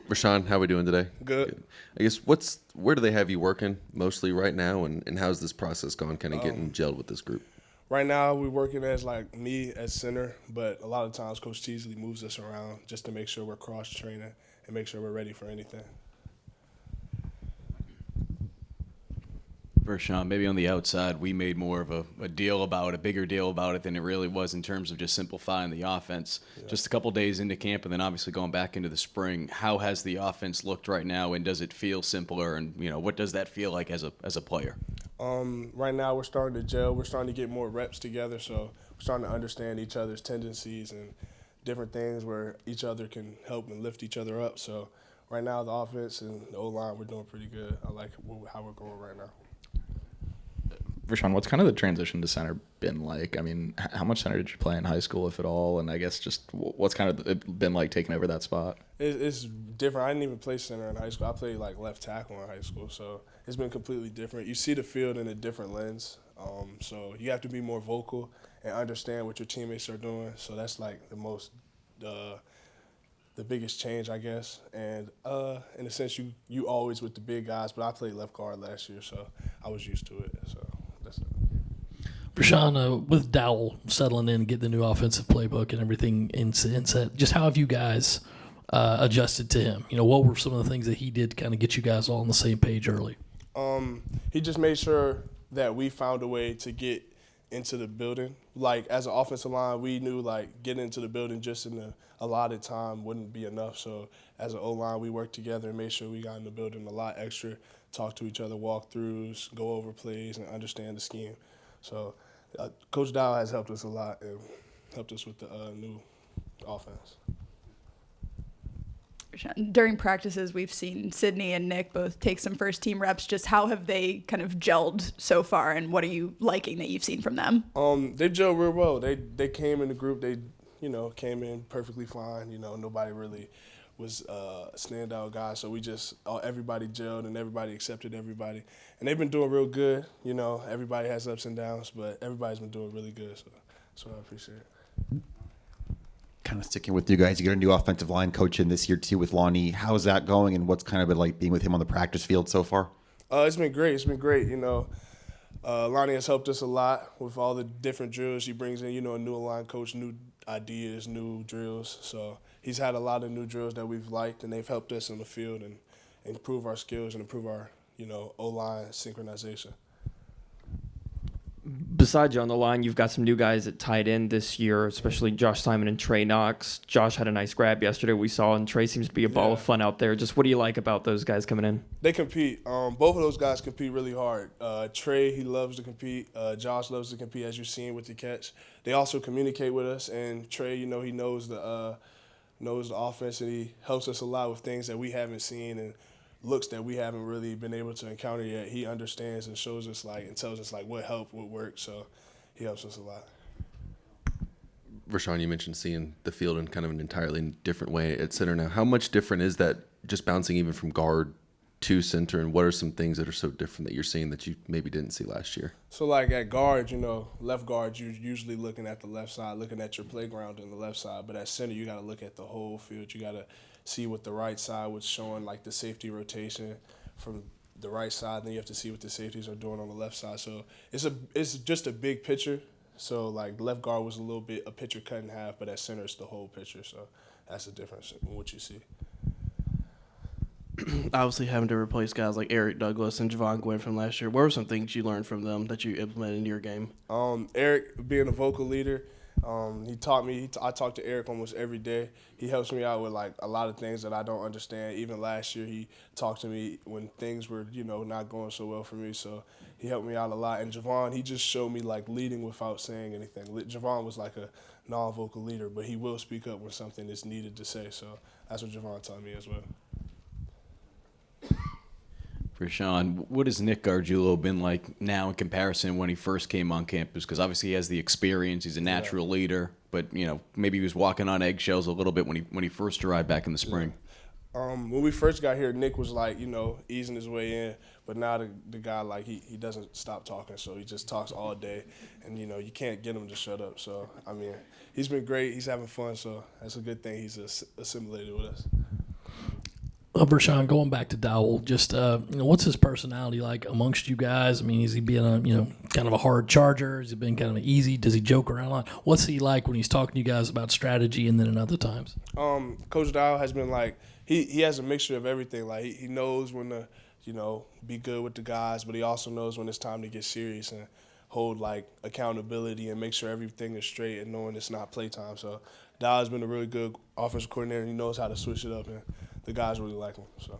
Vershon, how we doing today? Good. I guess where do they have you working mostly right now, and how's this process gone, kind of getting gelled with this group? Right now, we're working as like me as center, but a lot of times Coach Teasley moves us around just to make sure we're cross training and make sure we're ready for anything. Vershon, maybe on the outside, we made more of a bigger deal about it than it really was in terms of just simplifying the offense. Yeah. Just a couple days into camp and then obviously going back into the spring, how has the offense looked right now, and does it feel simpler, and what does that feel like as a player? Right now we're starting to gel. We're starting to get more reps together, so we're starting to understand each other's tendencies and different things where each other can help and lift each other up. So right now the offense and the O-line, we're doing pretty good. I like how we're going right now. Vershon, what's kind of the transition to center been like? I mean, how much center did you play in high school, if at all? And I guess just what's kind of it been like taking over that spot? It's different. I didn't even play center in high school. I played like left tackle in high school, so it's been completely different. You see the field in a different lens, so you have to be more vocal and understand what your teammates are doing. So that's like the biggest change, I guess. And in a sense, you always with the big guys, but I played left guard last year, so I was used to it. So that's it. Vershon, with Dowell settling in and getting the new offensive playbook and everything in set, just how have you guys adjusted to him? What were some of the things that he did to kind of get you guys all on the same page early? He just made sure that we found a way to get into the building. Like, as an offensive line, we knew, like, getting into the building just in the allotted time wouldn't be enough. So as an O-line, we worked together and made sure we got in the building a lot extra, talk to each other, walk-throughs, go over plays, and understand the scheme. So Coach Dow has helped us a lot and helped us with the new offense. During practices, we've seen Sydney and Nick both take some first-team reps. Just how have they kind of gelled so far, and what are you liking that you've seen from them? They gelled real well. They came in the group. They came in perfectly fine. Nobody really was a standout guy. So we just everybody gelled and everybody accepted everybody, and they've been doing real good. Everybody has ups and downs, but everybody's been doing really good. So I appreciate it. Kind of sticking with you guys, you got a new offensive line coach in this year too with Lonnie. How's that going, and what's kind of been like being with him on the practice field so far? It's been great. It's been great. Lonnie has helped us a lot with all the different drills he brings in. A new line coach, new ideas, new drills. So he's had a lot of new drills that we've liked, and they've helped us in the field and improve our skills and improve our O-line synchronization. Besides you on the line, you've got some new guys at tight end this year, especially Josh Simon and Trey Knox. Josh had a nice grab yesterday, we saw, and Trey seems to be a ball of fun out there. Just what do you like about those guys coming in? They compete. Both of those guys compete really hard. Trey, he loves to compete. Josh loves to compete, as you've seen with the catch. They also communicate with us, and Trey, he knows the offense, and he helps us a lot with things that we haven't seen and looks that we haven't really been able to encounter yet. He understands and shows us and tells us what helped, what worked. So he helps us a lot. Vershon, you mentioned seeing the field in kind of an entirely different way at center now. How much different is that, just bouncing even from guard to center, and what are some things that are so different that you're seeing that you maybe didn't see last year? So at guard, left guard, you're usually looking at the left side, looking at your playground on the left side. But at center, you got to look at the whole field. You got to see what the right side was showing, the safety rotation from the right side. Then you have to see what the safeties are doing on the left side. So it's just a big picture. So left guard was a picture cut in half, but at center it's the whole picture. So that's the difference in what you see. Obviously having to replace guys like Eric Douglas and Javon Gwynn from last year, what were some things you learned from them that you implemented into your game? Eric, being a vocal leader, he taught me. I talk to Eric almost every day. He helps me out with a lot of things that I don't understand. Even last year, he talked to me when things were not going so well for me. So he helped me out a lot. And Javon, he just showed me leading without saying anything. Javon was a non-vocal leader, but he will speak up when something is needed to say. So that's what Javon taught me as well. Vershon, what has Nick Gargiulo been like now in comparison when he first came on campus? Because obviously he has the experience, he's a natural leader, but maybe he was walking on eggshells a little bit when he first arrived back in the spring. When we first got here, Nick was easing his way in, but now the guy he doesn't stop talking, so he just talks all day, and you can't get him to shut up. So he's been great, he's having fun, so that's a good thing. He's assimilated with us. Vershon, going back to Dowell, just what's his personality like amongst you guys? I mean, is he being a kind of a hard charger? Has he been kind of easy? Does he joke around a lot? What's he like when he's talking to you guys about strategy and then in other times? Coach Dow has been like he has a mixture of everything. Like he knows when to be good with the guys, but he also knows when it's time to get serious and hold like accountability and make sure everything is straight and knowing it's not playtime. So Dow has been a really good offensive coordinator. He knows how to switch it up, and the guys really like him. So.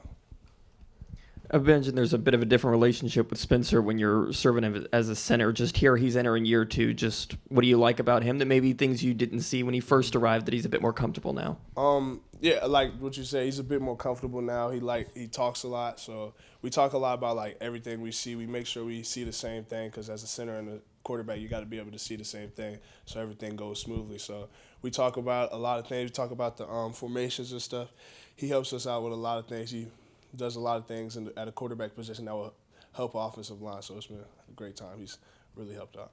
I mentioned there's a bit of a different relationship with Spencer when you're serving him as a center. Just here, he's entering year 2. Just what do you like about him that maybe things you didn't see when he first arrived that he's a bit more comfortable now? Yeah, like what you say, he's a bit more comfortable now. He talks a lot, so we talk a lot about like everything we see. We make sure we see the same thing because as a center and a quarterback, you got to be able to see the same thing so everything goes smoothly. So we talk about a lot of things. We talk about the formations and stuff. He helps us out with a lot of things. He does a lot of things at a quarterback position that will help offensive line. So it's been a great time. He's really helped out.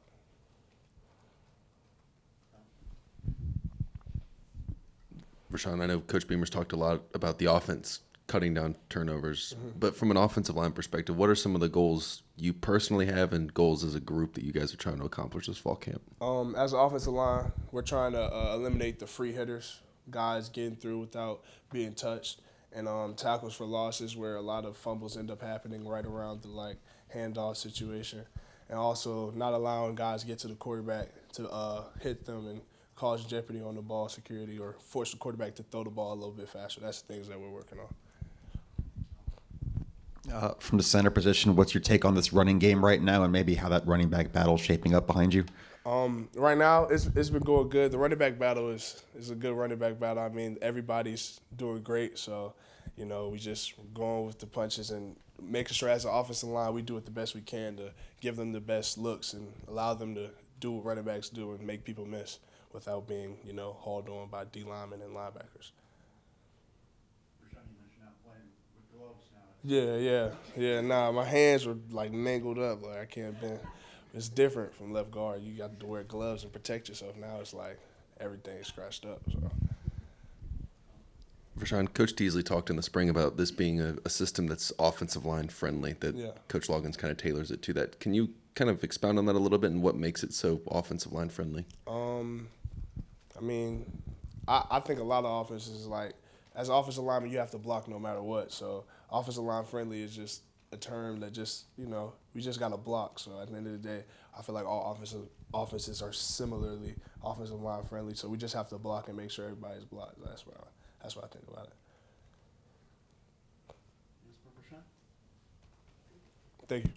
Vershon, I know Coach Beamer's talked a lot about the offense cutting down turnovers, but from an offensive line perspective, what are some of the goals you personally have and goals as a group that you guys are trying to accomplish this fall camp? As an offensive line, we're trying to eliminate the free hitters, guys getting through without being touched, and tackles for losses where a lot of fumbles end up happening right around the like handoff situation, and also not allowing guys to get to the quarterback to hit them and cause jeopardy on the ball security or force the quarterback to throw the ball a little bit faster. That's the things that we're working on. From the center position, what's your take on this running game right now and maybe how that running back battle is shaping up behind you? Right now, it's been going good. The running back battle is a good running back battle. I mean, everybody's doing great, so, we just going with the punches and making sure as an offensive line we do it the best we can to give them the best looks and allow them to do what running backs do and make people miss without being, hauled on by D linemen and linebackers. Yeah. Nah, my hands were like mangled up. Like I can't bend. It's different from left guard. You got to wear gloves and protect yourself. Now it's like everything's scratched up. So. Vershon, Coach Teasley talked in the spring about this being a system that's offensive line friendly, that Coach Loggins kind of tailors it to that. Can you kind of expound on that a little bit and what makes it so offensive line friendly? I mean, I think a lot of offenses, like, as an offensive lineman, you have to block no matter what. So offensive line friendly is just a term that just, we just got to block. So at the end of the day, I feel like all offenses are similarly offensive line friendly. So we just have to block and make sure everybody's blocked. That's what I think about it. Thank you.